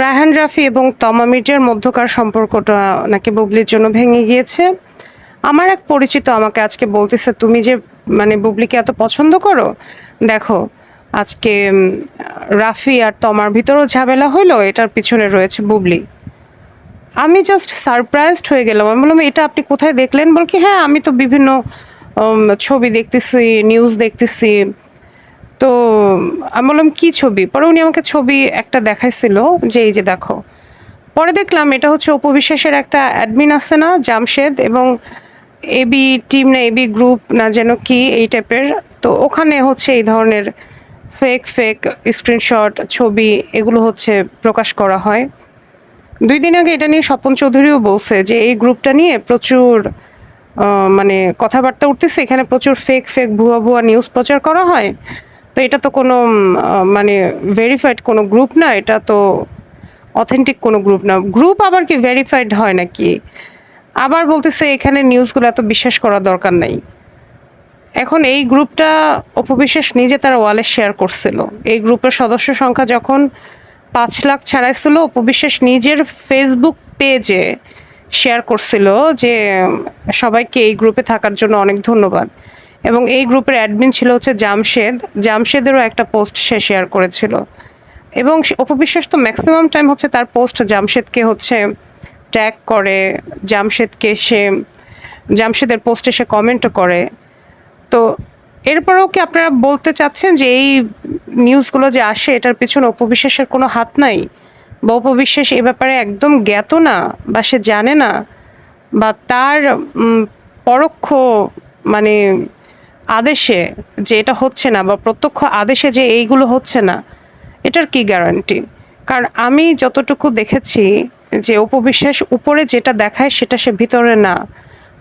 রায়হান রাফি এবং তমা মির্জার মধ্যকার সম্পর্কটা নাকি বুবলির জন্য ভেঙে গিয়েছে। আমার এক পরিচিত আমাকে আজকে বলতেছে, তুমি যে বুবলিকে এত পছন্দ করো, দেখো আজকে রাফি আর তমার ভিতরেও ঝামেলা হইলো, এটার পিছনে রয়েছে বুবলি। আমি জাস্ট সারপ্রাইজড হয়ে গেলাম। আমি বললাম, এটা আপনি কোথায় দেখলেন? বল কি, হ্যাঁ আমি তো বিভিন্ন ছবি দেখতেছি, নিউজ দেখতেছি। তো আমি বললাম, কি ছবি? পরে উনি আমাকে ছবি একটা দেখাইছিল, যে এই যে দেখো। পরে দেখলাম এটা হচ্ছে অপু বিশ্বাসের একটা অ্যাডমিন আছে না, জামশেদ, এবং এবি টিম না এবি গ্রুপ না যেন কি এই টাইপের। তো ওখানে হচ্ছে এই ধরনের ফেক ফেক স্ক্রিনশট, ছবি, এগুলো হচ্ছে প্রকাশ করা হয়। 2 দিন আগে এটা নিয়ে স্বপন চৌধুরীও বলছে যে এই গ্রুপটা নিয়ে প্রচুর কথাবার্তা উঠতেছে, এখানে প্রচুর ফেক ফেক ভুয়া ভুয়া নিউজ প্রচার করা হয়। তো এটা তো কোনো ভেরিফাইড কোনো গ্রুপ না, এটা তো অথেন্টিক কোনো গ্রুপ না। গ্রুপ আবার কি ভেরিফাইড হয় নাকি? আবার বলতেছে এখানে নিউজগুলো এত বিশ্বাস করার দরকার নাই। এখন এই গ্রুপটা অপু বিশ্বাস নিজে তার ওয়ালে শেয়ার করছিল। এই গ্রুপের সদস্য সংখ্যা যখন 5 লাখ ছাড়াইছিল, অপু বিশ্বাস নিজের ফেসবুক পেজে শেয়ার করছিল যে সবাইকে এই গ্রুপে থাকার জন্য অনেক ধন্যবাদ। এবং এই গ্রুপের অ্যাডমিন ছিল হচ্ছে জামশেদ। জামশেদেরও একটা পোস্ট সে শেয়ার করেছিল। এবং অপু বিশ্বাস তো ম্যাক্সিমাম টাইম হচ্ছে তার পোস্ট জামশেদকে হচ্ছে ট্যাগ করে, জামশেদকে সে জামশেদের পোস্টে সে কমেন্টও করে। তো এরপরেও কি আপনারা বলতে চাচ্ছেন যে এই নিউজগুলো যে আসে এটার পিছনে অপু বিশ্বাসের কোনো হাত নাই? বা অপু বিশ্বাস এ ব্যাপারে একদম জ্ঞাত না, বা সে জানে না, বা তার পরোক্ষ মানে আদেশে যে এটা হচ্ছে না, বা প্রত্যক্ষ আদেশে যে এইগুলো হচ্ছে না, এটার কি গ্যারান্টি? কারণ আমি যতটুকু দেখেছি যে অপু বিশ্বাস উপরে যেটা দেখায় সেটা সে ভিতরে না।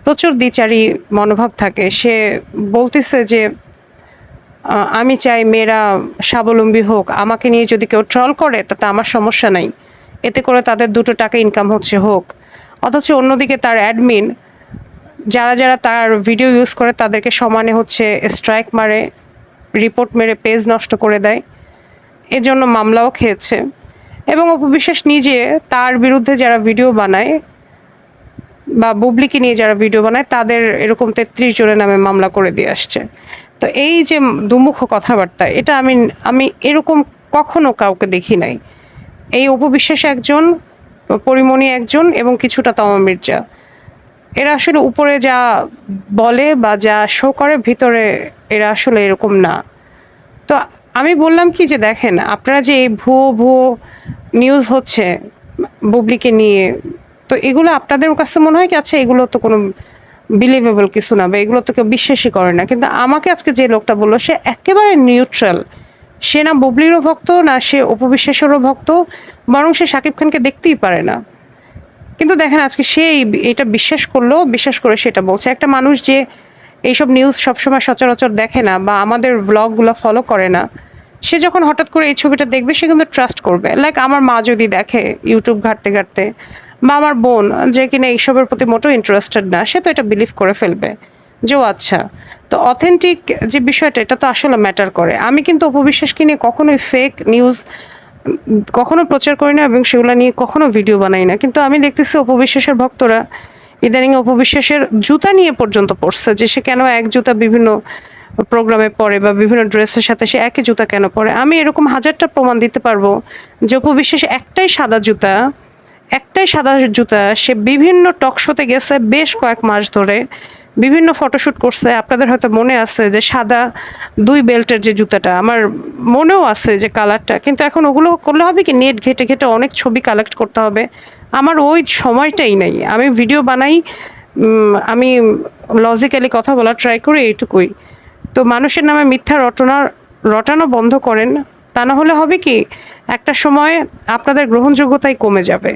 প্রচুর দ্বিচারী মনোভাব থাকে। সে বলতেছে যে আমি চাই মেয়েরা স্বাবলম্বী হোক, আমাকে নিয়ে যদি কেউ ট্রল করে তাতে আমার সমস্যা নাই, এতে করে তাদের 2টো টাকা ইনকাম হচ্ছে, হোক। অথচ অন্যদিকে তার অ্যাডমিন যারা যারা তার ভিডিও ইউজ করে তাদেরকে সমানে হচ্ছে স্ট্রাইক মারে, রিপোর্ট মেরে পেজ নষ্ট করে দেয়, এজন্য মামলাও খেয়েছে। এবং অপু বিশ্বাস নিজে তার বিরুদ্ধে যারা ভিডিও বানায় বা বুবলিকে নিয়ে যারা ভিডিও বানায় তাদের এরকম 33 জনের নামে মামলা করে দিয়ে আসছে। তো এই যে দুমুখ কথাবার্তা, এটা আমি আমি এরকম কখনো কাউকে দেখি নাই। এই অপু বিশ্বাস একজন, পরিমণি একজন, এবং কিছুটা তমা মির্জা। এরা আসলে উপরে যা বলে বা যা শো করে, ভিতরে এরা আসলে এরকম না। তো আমি বললাম কি, যে দেখেন আপনারা যে এই ভুয়ো ভুয়ো নিউজ হচ্ছে বুবলিকে নিয়ে, তো এগুলো আপনাদের কাছে মনে হয় কি আচ্ছা এগুলো তো কোনো বিলিভেবল কিছু না, বা এগুলো তো কেউ বিশ্বাসই করে না। কিন্তু আমাকে আজকে যে লোকটা বললো সে একেবারে নিউট্রাল। সে না বুবলিরও ভক্ত, না সে অপু বিশ্বাসেরও ভক্ত, বরং সে শাকিব খানকে দেখতেই পারে না। কিন্তু দেখেন আজকে সে এটা বিশ্বাস করলো, বিশ্বাস করে সেটা বলছে। একটা মানুষ যে এইসব নিউজ সবসময় সচরাচর দেখে না বা আমাদের ভ্লগগুলো ফলো করে না, সে যখন হঠাৎ করে এই ছবিটা দেখবে সে কিন্তু ট্রাস্ট করবে। লাইক আমার মা যদি দেখে ইউটিউব ঘাঁটতে ঘাঁটতে, বা আমার বোন যে কিনা এইসবের প্রতি মোটেও ইন্টারেস্টেড না, সে তো এটা বিলিভ করে ফেলবে যে ও আচ্ছা। তো অথেন্টিক যে বিষয়টা, এটা তো আসলে ম্যাটার করে। আমি কিন্তু অপু বিশ্বাসকে নিয়ে কখনোই ফেক নিউজ কখনো প্রচার করি না, এবং সেগুলো নিয়ে কখনো ভিডিও বানাই না। কিন্তু আমি দেখতেছি অপু বিশ্বাসের ভক্তরা ইদানিং অপু বিশ্বাসের জুতা নিয়ে পর্যন্ত পড়ছে, যে সে কেন এক জুতা বিভিন্ন প্রোগ্রামে পরে, বা বিভিন্ন ড্রেসের সাথে সে একই জুতা কেন পরে। আমি এরকম হাজারটা প্রমাণ দিতে পারবো যে অপু বিশ্বাস একটাই সাদা জুতা সে বিভিন্ন টক শোতে গেছে বেশ কয়েক মাস ধরে, বিভিন্ন ফটোশ্যুট করছে। আপনাদের হয়তো মনে আছে যে সাদা 2 বেল্টের যে জুতাটা, আমার মনেও আছে যে কালারটা। কিন্তু এখন ওগুলো করলে হবে কি, নেট ঘেটে ঘেটে অনেক ছবি কালেক্ট করতে হবে, আমার ওই সময়টাই নেই। আমি ভিডিও বানাই, আমি লজিক্যালি কথা বলার ট্রাই করি, এইটুকুই। তো মানুষের নামে মিথ্যা রটানো বন্ধ করেন, তা না হলে হবে কি একটা সময় আপনাদের গ্রহণযোগ্যতাই কমে যাবে।